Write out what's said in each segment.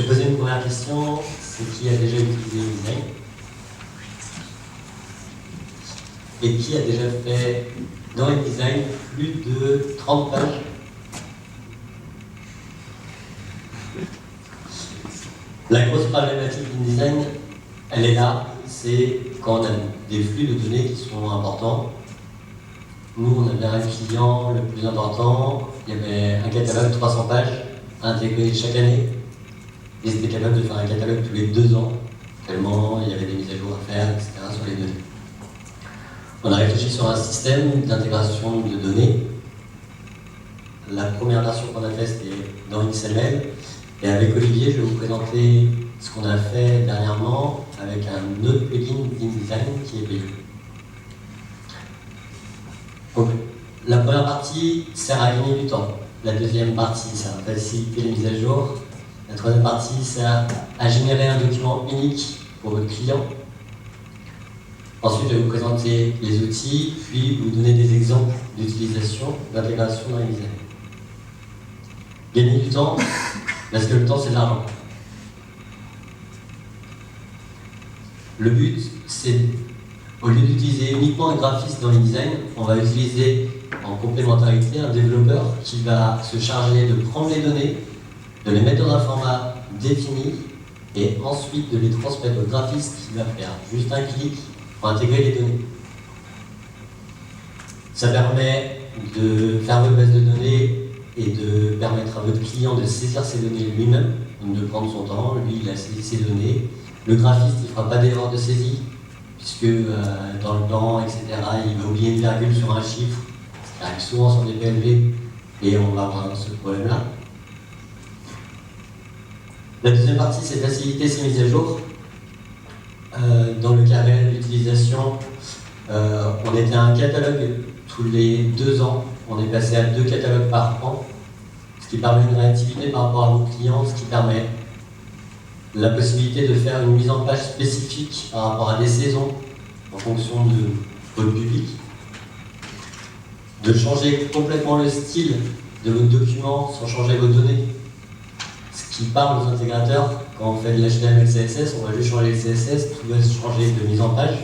Je vais poser une première question, c'est qui a déjà utilisé InDesign et qui a déjà fait dans InDesign plus de 30 pages. La grosse problématique d'InDesign, elle est là, c'est quand on a des flux de données qui sont importants. Nous, on avait un client le plus important, il y avait un catalogue de 300 pages à intégrer chaque année. Ils étaient capables de faire un catalogue tous les 2 ans, tellement il y avait des mises à jour à faire, etc. sur les données. On a réfléchi sur un système d'intégration de données. La première version qu'on a faite, c'était dans XML. Et avec Olivier, je vais vous présenter ce qu'on a fait dernièrement avec un autre plugin d'InDesign qui est payant. Donc, la première partie sert à gagner du temps. La deuxième partie sert à faciliter les mises à jour. La troisième partie sert à générer un document unique pour votre client. Ensuite, je vais vous présenter les outils, puis vous donner des exemples d'utilisation, d'intégration dans InDesign. Gagner du temps, parce que le temps, c'est de l'argent. Le but, c'est, au lieu d'utiliser uniquement un graphiste dans InDesign, on va utiliser en complémentarité un développeur qui va se charger de prendre les données, de les mettre dans un format défini et ensuite de les transmettre au graphiste qui va faire juste un clic pour intégrer les données. Ça permet de faire votre base de données et de permettre à votre client de saisir ses données lui-même, donc de prendre son temps. Lui, il a saisi ses données. Le graphiste, il ne fera pas d'erreur de saisie, puisque dans le temps, etc., il va oublier une virgule sur un chiffre, ce qui arrive souvent sur des PLV, et on va avoir ce problème-là. La deuxième partie, c'est faciliter ces mises à jour. Dans le cas réel d'utilisation, on était à un catalogue tous les 2 ans. On est passé à 2 catalogues par an, ce qui permet une réactivité par rapport à vos clients, ce qui permet la possibilité de faire une mise en page spécifique par rapport à des saisons en fonction de votre public, de changer complètement le style de votre document sans changer vos données. Ce qui parle aux intégrateurs, quand on fait de l'HTML CSS, on va juste changer le CSS, tout va changer de mise en page.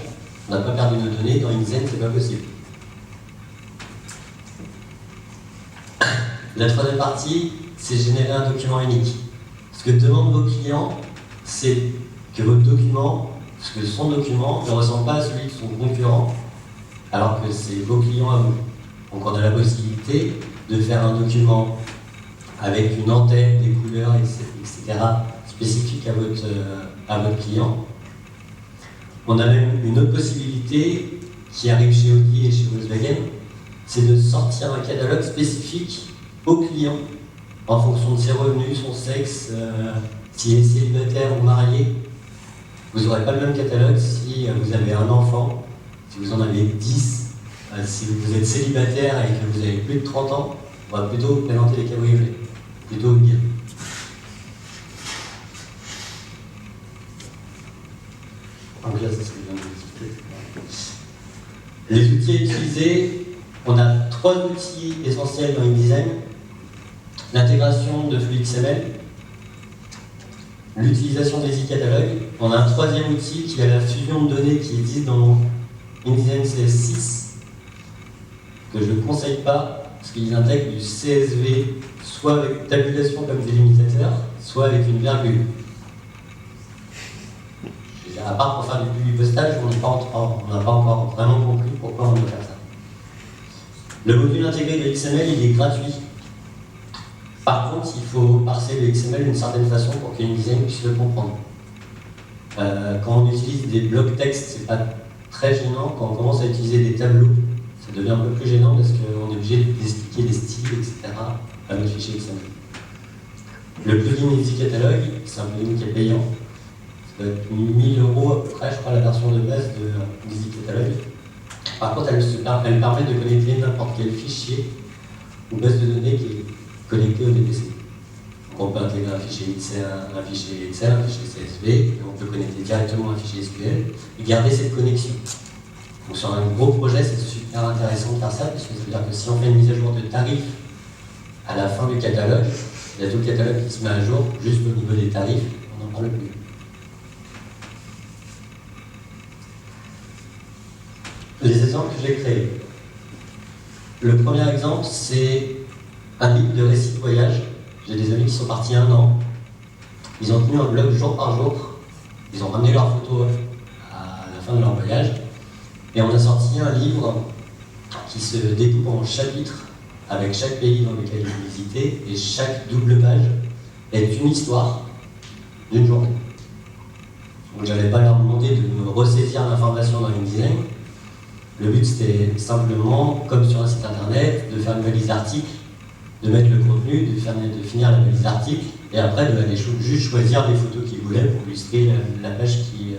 On n'a pas perdu nos données, dans InDesign, c'est pas possible. La troisième partie, c'est générer un document unique. Ce que demandent vos clients, c'est que votre document, que son document ne ressemble pas à celui de son concurrent, alors que c'est vos clients à vous. Donc on a la possibilité de faire un document avec une en-tête, des couleurs, etc., spécifiques à votre client. On a même une autre possibilité qui arrive chez Audi et chez Volkswagen, c'est de sortir un catalogue spécifique au client en fonction de ses revenus, son sexe, s'il est célibataire ou marié. Vous n'aurez pas le même catalogue si vous avez un enfant, si vous en avez 10, si vous êtes célibataire et que vous avez plus de 30 ans, on va plutôt vous présenter les cabriolets, plutôt bien. Donc là, c'est ce que je viens de vous expliquer. Les outils utilisés, on a 3 outils essentiels dans InDesign. L'intégration de flux XML, l'utilisation des e-catalogues. On a un 3e outil qui est la fusion de données qui existe dans InDesign CS6, que je ne conseille pas, parce qu'ils intègrent du CSV, soit avec tabulation comme délimitateur, soit avec une virgule. À part pour faire du postage, on n'a pas encore vraiment compris pourquoi on doit faire ça. Le module intégré de XML, il est gratuit. Par contre, il faut parser le XML d'une certaine façon pour que InDesign puisse le comprendre. Quand on utilise des blocs texte, c'est pas très gênant. Quand on commence à utiliser des tableaux, ça devient un peu plus gênant parce qu'on est obligé d'expliquer les styles, etc. avec le fichier XML. Le plugin e-catalogue, c'est un plugin qui est payant. Ça doit être 1000 € à peu près, je crois, la version de base de e-catalogue. Par contre, elle permet de connecter n'importe quel fichier ou base de données qui est connecté au DPC. Donc on peut intégrer un fichier Excel, un fichier CSV, et on peut connecter directement un fichier SQL et garder cette connexion. Donc sur un gros projet, c'est super intéressant de faire ça, parce que ça veut dire que si on fait une mise à jour de tarif à la fin du catalogue, il y a tout le catalogue qui se met à jour, juste au niveau des tarifs, on n'en parle plus. Les exemples que j'ai créés. Le premier exemple, c'est un livre de récits de voyage. J'ai des amis qui sont partis 1 an. Ils ont tenu un blog jour par jour. Ils ont ramené leurs photos à la fin de leur voyage. Et on a sorti un livre qui se découpe en chapitres avec chaque pays dans lequel ils ont visité. Et chaque double page est une histoire d'une journée. Donc je n'allais pas leur demander de me ressaisir l'information dans InDesign. Le but, c'était simplement, comme sur un site internet, de faire une valise d'articles, de mettre le contenu, de finir la valise d'articles, et après de aller juste choisir les photos qu'ils voulaient pour illustrer la page qui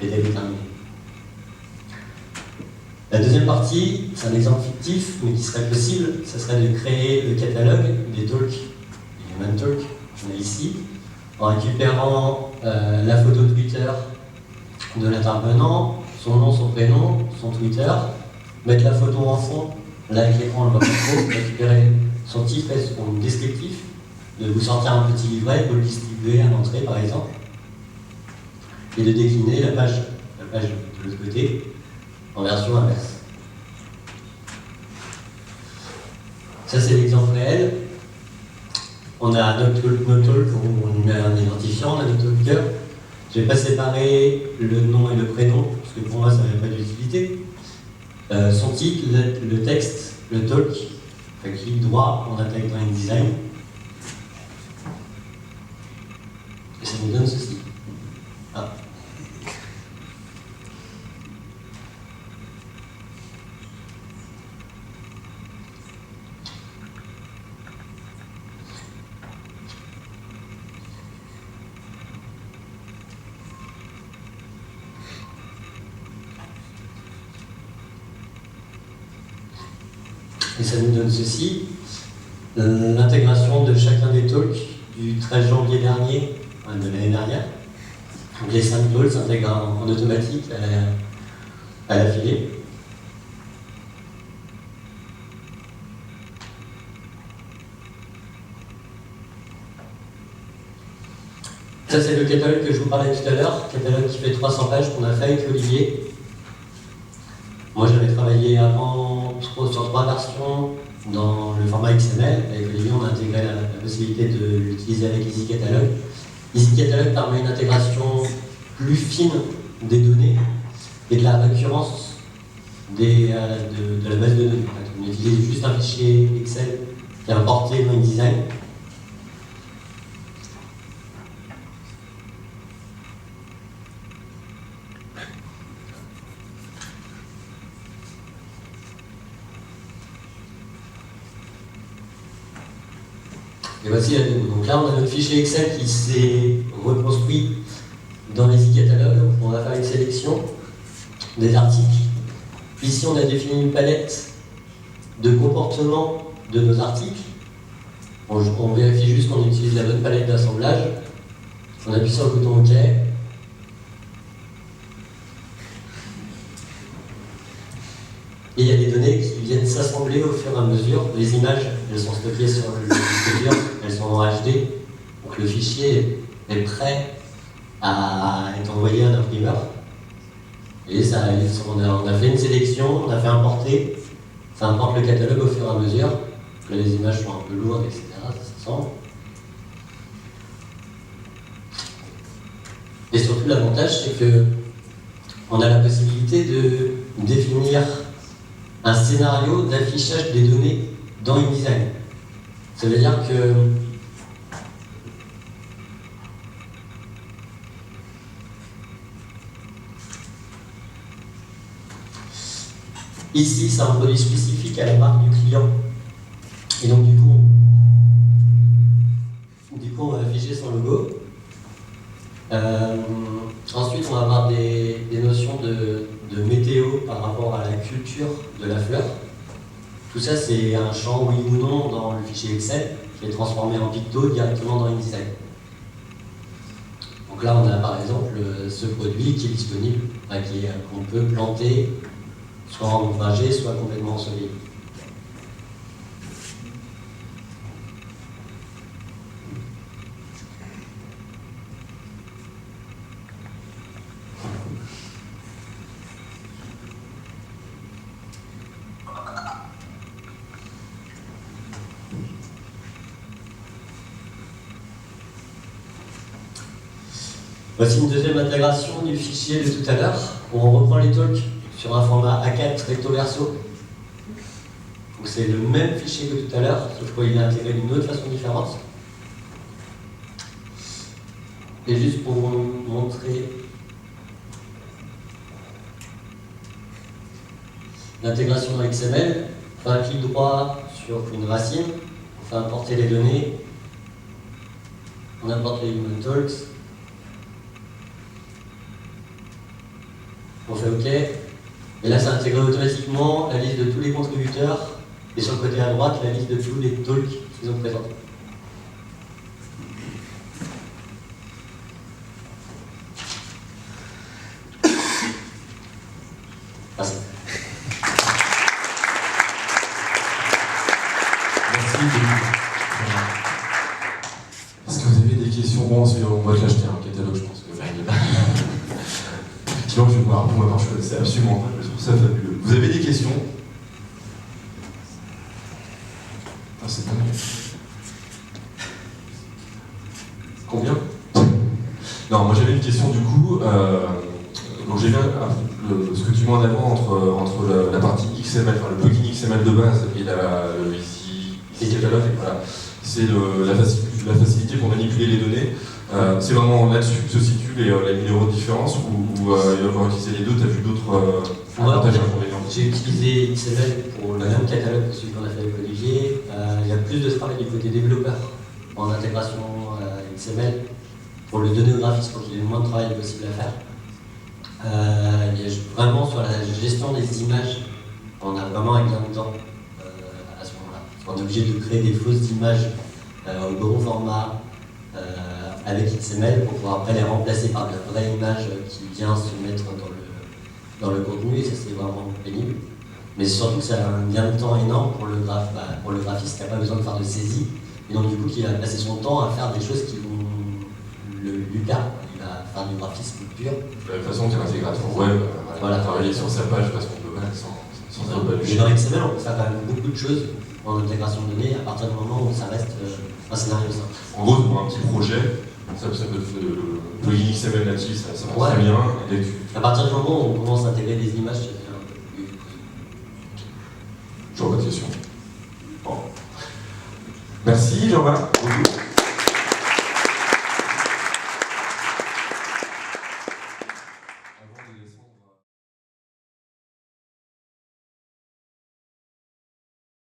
était déterminée. La deuxième partie, c'est un exemple fictif, mais qui serait possible, ce serait de créer le catalogue des talks, les Human Talk, qu'on a ici, en récupérant la photo Twitter de l'intervenant, son nom, son prénom, son Twitter, mettre la photo en fond, là avec l'écran on le voit pas trop, récupérer son titre et son descriptif, de vous sortir un petit livret, de le distribuer à l'entrée par exemple, et de décliner la page de l'autre côté en version inverse. Ça c'est l'exemple réel. On a notre talk où on met un identifiant, on a notre talker. Je vais pas séparer le nom et le prénom, parce que pour moi ça n'avait pas d'utilité. Son titre, le texte, le talk, clic droit, on attaque dans InDesign. Et ça nous donne ceci. Ah. Et ça nous donne ceci, l'intégration de chacun des talks du 13 janvier dernier, de l'année dernière. Donc les 5 talks s'intègrent en automatique à l'affilée. Ça c'est le catalogue que je vous parlais tout à l'heure, catalogue qui fait 300 pages qu'on a fait avec Olivier. Moi j'avais travaillé avant sur 3 versions dans le format XML. Avec Olivier on a intégré la possibilité de l'utiliser avec EasyCatalog. EasyCatalog permet une intégration plus fine des données et de la récurrence de la base de données. On utilise juste un fichier Excel qui est importé dans InDesign. Et voici la donnée. Donc là, on a notre fichier Excel qui s'est reconstruit dans EasyCatalog. On va faire une sélection des articles. Ici, on a défini une palette de comportement de nos articles. On vérifie juste qu'on utilise la bonne palette d'assemblage. On appuie sur le bouton OK. Et il y a des données qui viennent s'assembler au fur et à mesure. Les images, elles sont stockées sur le disque dur, elles sont en HD. Donc le fichier est prêt à être envoyé à un imprimeur. Et ça, on a fait une sélection, on a fait importer. Ça importe le catalogue au fur et à mesure. Là, les images sont un peu lourdes, etc. Ça s'assemble. Et surtout, l'avantage, c'est que on a la possibilité de définir un scénario d'affichage des données dans InDesign. Ça veut dire que ici, c'est un produit spécifique à la marque du client. Et donc du coup, on va afficher son logo. Ensuite, on va avoir des notions de météo par rapport à la culture de la fleur. Tout ça, c'est un champ oui ou non dans le fichier Excel qui est transformé en picto directement dans InDesign. Donc là, on a par exemple ce produit qui est disponible, qu'on peut planter soit en ombragé, soit complètement ensoleillé. Voici une deuxième intégration du fichier de tout à l'heure, où on reprend les talks sur un format A4 recto verso. Donc c'est le même fichier que tout à l'heure, sauf qu'il est intégré d'une autre façon différente. Et juste pour vous montrer l'intégration dans XML, on fait un clic droit sur une racine, on fait importer les données, on importe les human talks, on fait OK, et là ça intègre automatiquement la liste de tous les contributeurs, et sur le côté à droite, la liste de tous les talks qu'ils ont présentés. Merci. Est-ce que vous avez des questions? Bon, on va te l'acheter un catalogue, je pense que effectivement, je vais voir. Pour ma part, je connaissais absolument pas, je trouve ça fabuleux. Vous avez des questions? Ah, c'est dingue. Combien? Non, moi j'avais une question du coup. Donc j'ai bien ce que tu mets en avant entre la partie XML, enfin le plugin XML de base et le Easy Catalog, voilà. C'est la facilité pour manipuler les données. C'est vraiment là-dessus que se situent les minéraux de différence ou avoir utilisé les deux, tu as vu d'autres avantages et inconvénients? J'ai utilisé XML pour le même catalogue que celui qu'on a fait avec Olivier. Il y a plus de travail du côté développeur en intégration XML pour le donner au graphiste pour qu'il ait le moins de travail possible à faire. Vraiment sur la gestion des images, on a vraiment un gain de temps à ce moment-là. On est obligé de créer des fausses images au gros format avec XML pour pouvoir après les remplacer par de la vraie image qui vient se mettre dans le contenu, et ça c'est vraiment pénible. Mais surtout que ça a un gain de temps énorme pour le graphiste qui n'a pas besoin de faire de saisie, et donc du coup qui va passer son temps à faire des choses qui vont lui perdre. Il va faire du graphisme pur. De la même façon qu'un intégrateur web, voilà, travailler sur sa page parce qu'on peut sans Mais dans XML, on peut faire quand même beaucoup de choses en intégration de données à partir du moment où ça reste un scénario simple. En gros, pour un petit projet, ça peut le plugin XML natif, ça va très bien. À partir du moment où on commence à intégrer des images, ça devient un peu plus. J'aurais pas de questions. Bon. Merci Jean-Marc.